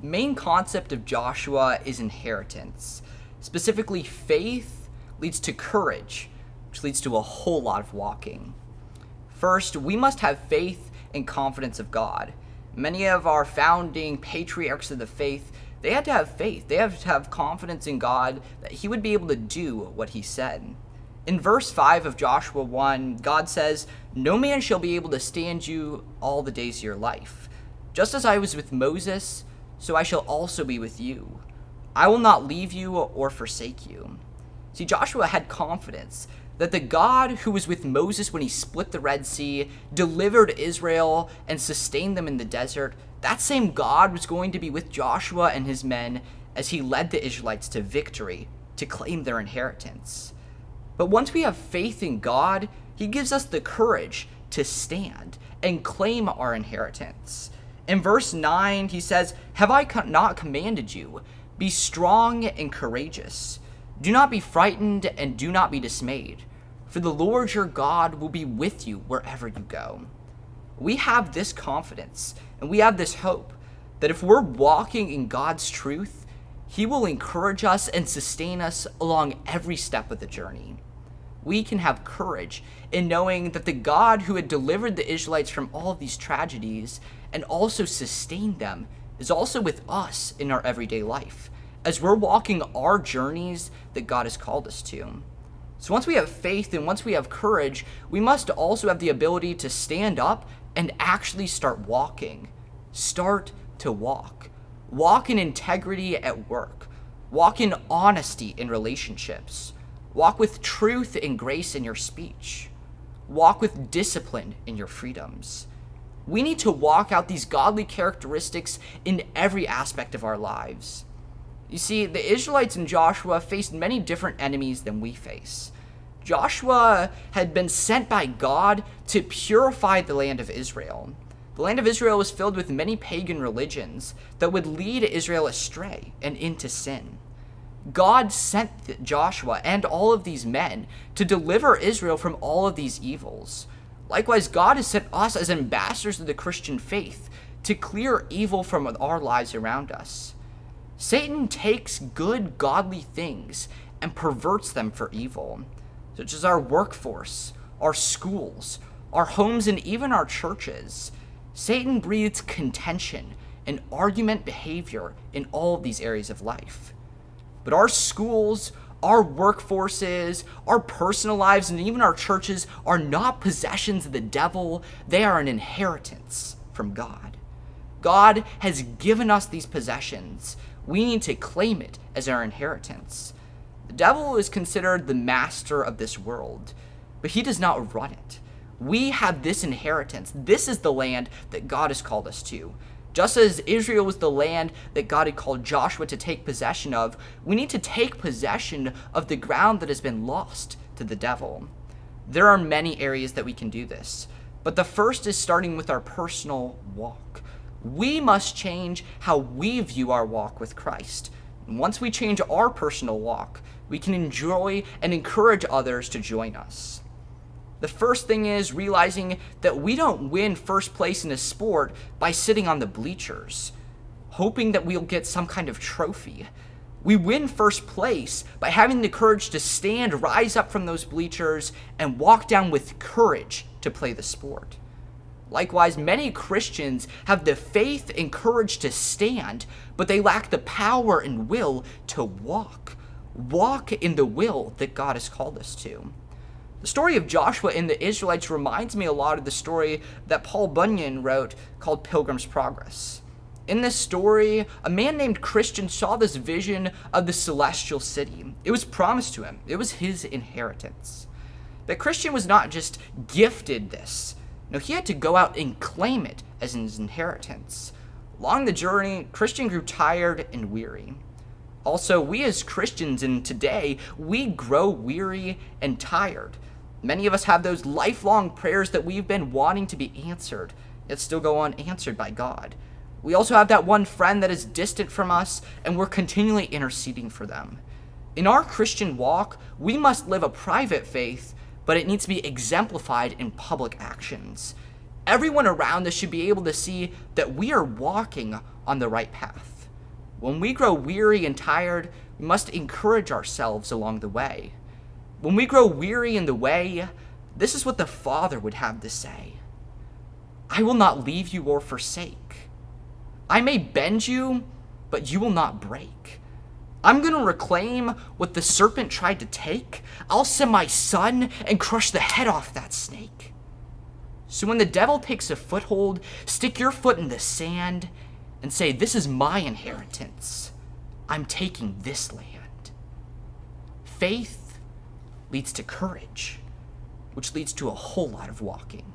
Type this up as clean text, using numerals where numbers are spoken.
main concept of Joshua is inheritance. Specifically, faith leads to courage, which leads to a whole lot of walking. First, we must have faith and confidence of God. Many of our founding patriarchs of the faith, they had to have faith. They had to have confidence in God that he would be able to do what he said. In verse 5 of Joshua 1, God says, "No man shall be able to stand you all the days of your life. Just as I was with Moses, so I shall also be with you. I will not leave you or forsake you." See, Joshua had confidence that the God who was with Moses when he split the Red Sea, delivered Israel, and sustained them in the desert, that same God was going to be with Joshua and his men as he led the Israelites to victory, to claim their inheritance. But once we have faith in God, he gives us the courage to stand and claim our inheritance. In verse 9, he says, "Have I not commanded you? Be strong and courageous. Do not be frightened and do not be dismayed, for the Lord your God will be with you wherever you go." We have this confidence and we have this hope that if we're walking in God's truth, he will encourage us and sustain us along every step of the journey. We can have courage in knowing that the God who had delivered the Israelites from all of these tragedies and also sustained them is also with us in our everyday life, as we're walking our journeys that God has called us to. So once we have faith and once we have courage, we must also have the ability to stand up and actually start walking. Start to walk. Walk in integrity at work. Walk in honesty in relationships. Walk with truth and grace in your speech. Walk with discipline in your freedoms. We need to walk out these godly characteristics in every aspect of our lives. You see, the Israelites and Joshua faced many different enemies than we face. Joshua had been sent by God to purify the land of Israel. The land of Israel was filled with many pagan religions that would lead Israel astray and into sin. God sent Joshua and all of these men to deliver Israel from all of these evils. Likewise, God has sent us as ambassadors of the Christian faith to clear evil from our lives around us. Satan takes good, godly things and perverts them for evil, such as our workforce, our schools, our homes, and even our churches. Satan breeds contention and argument behavior in all of these areas of life. But our schools, our workforces, our personal lives, and even our churches are not possessions of the devil. They are an inheritance from God. God has given us these possessions. We need to claim it as our inheritance. The devil is considered the master of this world, but he does not run it. We have this inheritance. This is the land that God has called us to. Just as Israel was the land that God had called Joshua to take possession of, we need to take possession of the ground that has been lost to the devil. There are many areas that we can do this, but the first is starting with our personal walk. We must change how we view our walk with Christ. And once we change our personal walk, we can enjoy and encourage others to join us. The first thing is realizing that we don't win first place in a sport by sitting on the bleachers, hoping that we'll get some kind of trophy. We win first place by having the courage to stand, rise up from those bleachers, and walk down with courage to play the sport. Likewise, many Christians have the faith and courage to stand, but they lack the power and will to walk. Walk in the will that God has called us to. The story of Joshua and the Israelites reminds me a lot of the story that Paul Bunyan wrote called Pilgrim's Progress. In this story, a man named Christian saw this vision of the celestial city. It was promised to him. It was his inheritance. But Christian was not just gifted this. No, he had to go out and claim it as his inheritance. Along the journey, Christian grew tired and weary. Also, we as Christians in today, we grow weary and tired. Many of us have those lifelong prayers that we've been wanting to be answered, yet still go unanswered by God. We also have that one friend that is distant from us, and we're continually interceding for them. In our Christian walk, we must live a private faith, but it needs to be exemplified in public actions. Everyone around us should be able to see that we are walking on the right path. When we grow weary and tired, we must encourage ourselves along the way. When we grow weary in the way, this is what the Father would have to say. I will not leave you or forsake. I may bend you, but you will not break. I'm going to reclaim what the serpent tried to take. I'll send my son and crush the head off that snake. So when the devil takes a foothold, stick your foot in the sand and say, this is my inheritance. I'm taking this land. Faith leads to courage, which leads to a whole lot of walking.